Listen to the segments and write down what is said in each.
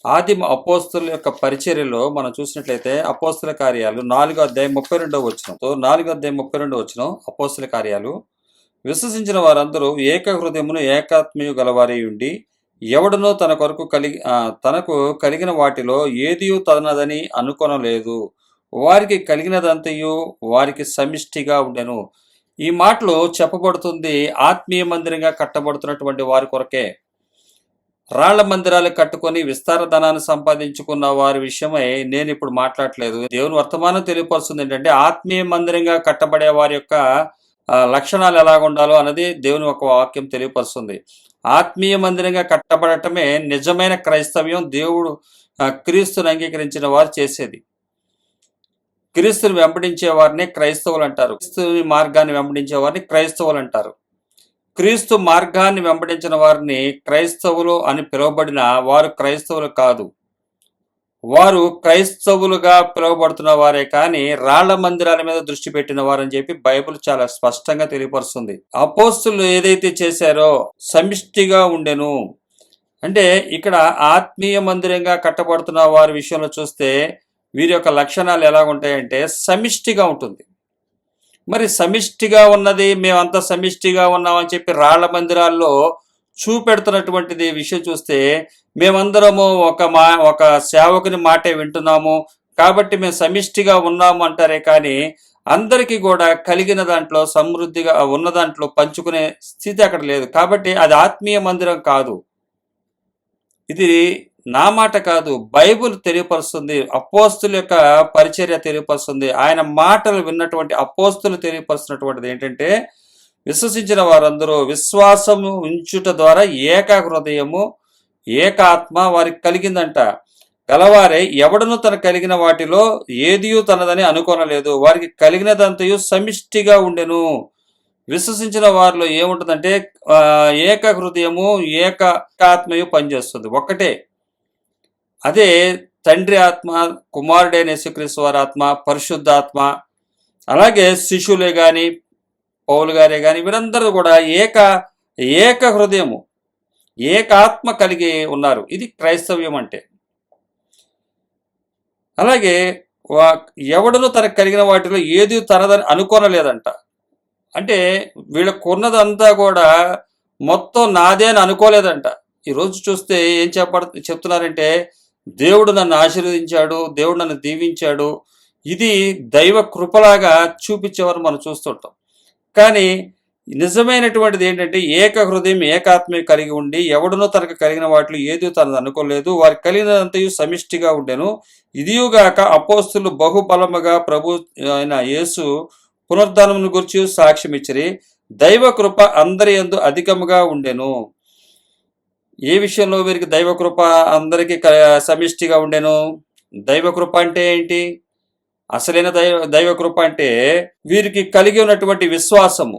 ఆదిమ అపోస్తుల యొక్క పరిచర్యలో మనం చూసినట్లయితే అపోస్తుల కార్యాలు 4:32 4:32 అపోస్తుల కార్యాలు, విశ్వసించిన వారందరూ ఏక హృదయమును ఏకాత్మయు గలవారై ఉండి ఎవడనో తనకు కలిగిన వాటిలో ఏదియూ తనదని అనుకొనలేదు, వారికి కలిగినదంతయు వారికి సమిష్టిగా ఉండెను. ఈ మాటలు చెప్పబడుతుంది ఆత్మీయ మందిరంగా కట్టబడుతున్నటువంటి వారి కొరకే. రాళ్ల మందిరాలు కట్టుకొని విస్తార ధనాన్ని సంపాదించుకున్న వారి విషయమై నేను ఇప్పుడు మాట్లాడలేదు. దేవుని వర్తమానం తెలియపరుస్తుంది ఏంటంటే ఆత్మీయ మందిరంగా కట్టబడే వారి యొక్క లక్షణాలు ఎలాగుండాలో అన్నది దేవుని ఒక వాక్యం తెలియపరుస్తుంది. ఆత్మీయ మందిరంగా కట్టబడటమే నిజమైన క్రైస్తవ్యం. దేవుడు క్రీస్తుని అంగీకరించిన వారు చేసేది. క్రీస్తుని వెంబడించే వారిని క్రైస్తవులు అంటారు. క్రీస్తుని మార్గాన్ని వెంబడించే వారిని క్రైస్తవులు అంటారు. క్రీస్తు మార్గాన్ని వెంబడించిన వారిని క్రైస్తవులు అని పిలువబడిన వారు క్రైస్తవులు కాదు. వారు క్రైస్తవులుగా పిలువబడుతున్న వారే కానీ రాళ్ల మందిరాల మీద దృష్టి పెట్టిన వారని చెప్పి బైబిల్ చాలా స్పష్టంగా తెలియపరుస్తుంది. అపోస్తులు ఏదైతే చేశారో సమిష్టిగా ఉండెను అంటే ఇక్కడ ఆత్మీయ మందిరంగా కట్టబడుతున్న వారి విషయంలో చూస్తే వీరి యొక్క లక్షణాలు ఎలా ఉంటాయంటే సమిష్టిగా ఉంటుంది. మరి సమిష్టిగా ఉన్నది, మేమంతా సమిష్టిగా ఉన్నామని చెప్పి రాళ్ల మందిరాల్లో చూపెడుతున్నటువంటిది విషయం చూస్తే మేమందరము ఒక సేవకుని మాటే వింటున్నాము కాబట్టి మేము సమిష్టిగా ఉన్నాము అంటారే కానీ అందరికీ కూడా కలిగిన దాంట్లో సమృద్ధిగా ఉన్న దాంట్లో పంచుకునే స్థితి అక్కడ లేదు. కాబట్టి అది ఆత్మీయ మందిరం కాదు. ఇది నా మాట కాదు, బైబుల్ తెలియపరుస్తుంది. అపోస్తుల యొక్క పరిచర్య తెలియపరుస్తుంది. ఆయన మాటలు విన్నటువంటి అపోస్తులు తెలియపరుస్తున్నటువంటిది ఏంటంటే విశ్వసించిన వారందరూ విశ్వాసము ఉంచుట ద్వారా ఏక హృదయము ఏకాత్మ వారికి కలిగిందంట. గలవారే ఎవడను తన కలిగిన వాటిలో ఏదియూ తనదని అనుకోనలేదు, వారికి కలిగినదంతయు సమిష్టిగా ఉండెను. విశ్వసించిన వారిలో ఏముంటుందంటే ఏక హృదయము ఏకాత్మయు పనిచేస్తుంది, ఒక్కటే. అదే తండ్రి ఆత్మ, కుమారుడైన యేసుక్రీస్తు వారి ఆత్మ, పరిశుద్ధాత్మ, అలాగే శిష్యులే కానీ పౌలు గారే కానీ వీరందరూ కూడా ఏక హృదయము ఏకాత్మ కలిగి ఉన్నారు. ఇది క్రైస్తవ్యం అంటే. అలాగే ఎవడను తనకు కలిగిన వాటిలో ఏది తనదని అనుకోనలేదంట. అంటే వీళ్ళకున్నదంతా కూడా మొత్తం నాదే అని అనుకోలేదంట. ఈరోజు చూస్తే ఏం చెప్తున్నారంటే దేవుడు నన్ను ఆశీర్వదించాడు, దేవుడు నన్ను దీవించాడు, ఇది దైవ కృపలాగా చూపించేవారు మనం చూస్తుంటాం. కానీ నిజమైనటువంటిది ఏంటంటే ఏక హృదయం ఏకాత్మ కలిగి ఉండి ఎవడనో తనకు కలిగిన వాటిలో ఏదో తనది అనుకోలేదు, వారికి కలిగినంతయు సమిష్టిగా ఉండెను. ఇదియుగాక అపోస్తులు బహుబలముగా ప్రభు అయిన యేసు పునరుద్ధానమును గురించి సాక్ష్యం ఇచ్చిరి. దైవ కృప అందరి యందు అధికముగా ఉండెను. ఏ విషయంలో వీరికి దైవకృప అందరికీ సమిష్టిగా ఉండెను? దైవకృప అంటే ఏంటి? అసలైన దైవకృప అంటే వీరికి కలిగి ఉన్నటువంటి విశ్వాసము,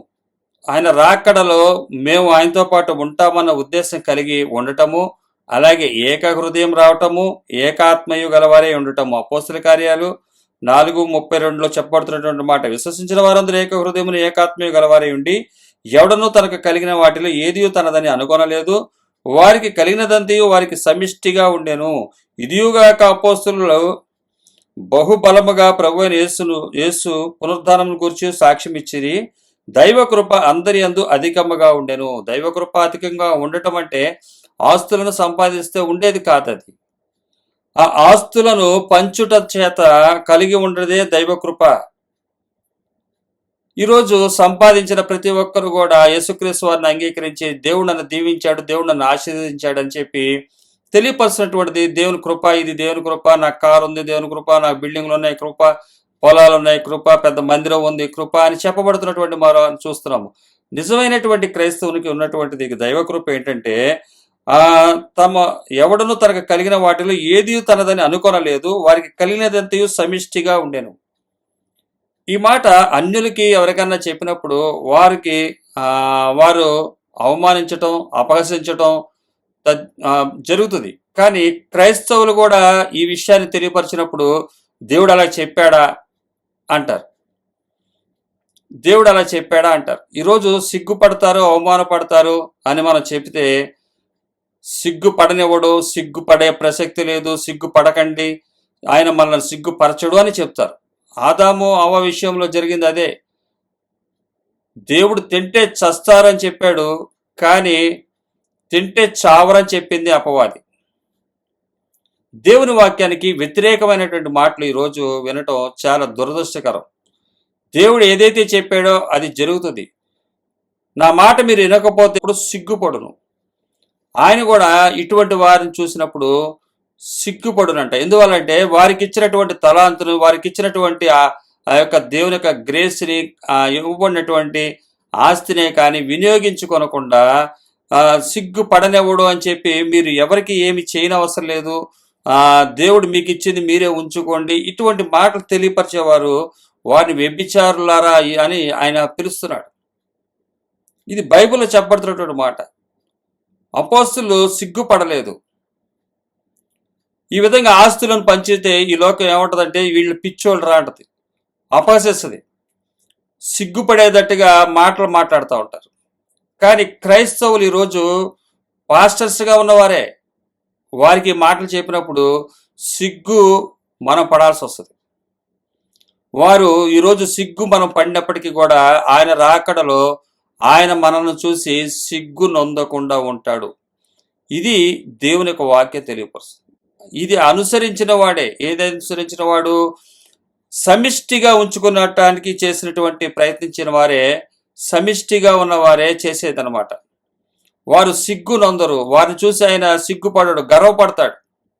ఆయన రాకడలో మేము ఆయనతో పాటు ఉంటామన్న ఉద్దేశం కలిగి ఉండటము, అలాగే ఏక హృదయం రావటము, ఏకాత్మయు గలవారే ఉండటము. అపోస్తుల కార్యాలు 4:32 చెప్పబడుతున్నటువంటి మాట, విశ్వసించిన వారందరూ ఏక హృదయమును ఏకాత్మయు గలవారే ఉండి ఎవడనూ తనకు కలిగిన వాటిలో ఏదియూ తనదని అనుకొనలేదు, వారికి కలిగినదంతయు వారికి సమిష్టిగా ఉండెను. ఇదియుగాక అపోస్తులు బహుబలముగా ప్రభువైన యేసు పునరుద్ధానమును గురించి సాక్ష్యం ఇచ్చిరి. దైవకృప అందరి యందు అధికముగా ఉండెను. దైవకృప అధికంగా ఉండటం అంటే ఆస్తులను సంపాదిస్తే ఉండేది కాదు. అది ఆ ఆస్తులను పంచుట చేత కలిగి ఉండేదే దైవకృప. ఈరోజు సంపాదించిన ప్రతి ఒక్కరు కూడా యేసుక్రీస్తు వారిని అంగీకరించి దేవుడు నన్ను దీవించాడు, దేవుడు నన్ను ఆశీర్వదించాడు అని చెప్పి తెలియపరుస్తున్నటువంటిది దేవుని కృప. ఇది దేవుని కృప. నాకు కారు ఉంది, దేవుని కృప. నాకు బిల్డింగ్లు ఉన్నాయి, కృప. పొలాలు ఉన్నాయి, కృప. పెద్ద మందిరం ఉంది, కృప అని చెప్పబడుతున్నటువంటి మరో చూస్తున్నాము. నిజమైనటువంటి క్రైస్తవునికి ఉన్నటువంటిది దైవకృప ఏంటంటే ఎవడను తనకు కలిగిన వాటిలో ఏది తనదని అనుకొనలేదు, వారికి కలిగినదంతయు సమిష్టిగా ఉండెను. ఈ మాట అన్యులకి ఎవరికన్నా చెప్పినప్పుడు వారు అవమానించటం, అపహసించటం జరుగుతుంది. కానీ క్రైస్తవులు కూడా ఈ విషయాన్ని తెలియపరిచినప్పుడు దేవుడు అలా చెప్పాడా అంటారు. దేవుడు అలా చెప్పాడా అంటారు. ఈరోజు సిగ్గుపడతారు, అవమానపడతారు అని మనం చెప్తే సిగ్గుపడనివ్వడు, సిగ్గుపడే ప్రసక్తి లేదు, సిగ్గుపడకండి, ఆయన మనల్ని సిగ్గుపరచడు అని చెప్తారు. ఆదాము అవ్వ విషయంలో జరిగింది అదే. దేవుడు తింటే చస్తారని చెప్పాడు, కానీ తింటే చావరని చెప్పింది అపవాది. దేవుని వాక్యానికి వ్యతిరేకమైనటువంటి మాటలు ఈరోజు వినటం చాలా దురదృష్టకరం. దేవుడు ఏదైతే చెప్పాడో అది జరుగుతుంది. నా మాట మీరు వినకపోతే ఇప్పుడు సిగ్గుపడును. ఆయన కూడా ఇటువంటి వారిని చూసినప్పుడు సిగ్గుపడునంట. ఎందువల్లంటే వారికి ఇచ్చినటువంటి తలాంతును, వారికి ఇచ్చినటువంటి ఆ యొక్క దేవుని యొక్క గ్రేస్ని, ఇవ్వబడినటువంటి ఆస్తినే కానీ వినియోగించుకొనకుండా సిగ్గుపడనివ్వడు అని చెప్పి మీరు ఎవరికి ఏమి చేయనవసరం లేదు, దేవుడు మీకు ఇచ్చింది మీరే ఉంచుకోండి, ఇటువంటి మాటలు తెలియపరిచేవారు వారిని వ్యభిచారులారా అని ఆయన పిలుస్తున్నాడు. ఇది బైబిల్లో చెప్పబడుతున్నటువంటి మాట. అపోస్తులు సిగ్గుపడలేదు. ఈ విధంగా ఆస్తులను పంచితే ఈ లోకం ఏమంటదంటే వీళ్ళు పిచ్చోళ్ళు రా అంటది, అపహసిస్తుంది, సిగ్గుపడేటట్టుగా మాటలు మాట్లాడుతూ ఉంటారు. కానీ క్రైస్తవులు ఈరోజు పాస్టర్స్గా ఉన్నవారే, వారికి మాటలు చెప్పినప్పుడు సిగ్గు మనం పడాల్సి వస్తుంది. వారు ఈరోజు సిగ్గు మనం పడినప్పటికీ కూడా ఆయన రాకడలో ఆయన మనల్ని చూసి సిగ్గు నొందకుండా ఉంటాడు. ఇది దేవుని యొక్క వాక్యం తెలియపరుస్తుంది. ఇది అనుసరించిన వాడే, ఏది అనుసరించిన వాడు సమిష్టిగా ఉంచుకునటానికి చేసినటువంటి ప్రయత్నించిన వారే, సమిష్టిగా ఉన్నవారే చేసేదనమాట. వారు సిగ్గు నొందరు, వారిని చూసి ఆయన సిగ్గుపడడు, గర్వపడతాడు.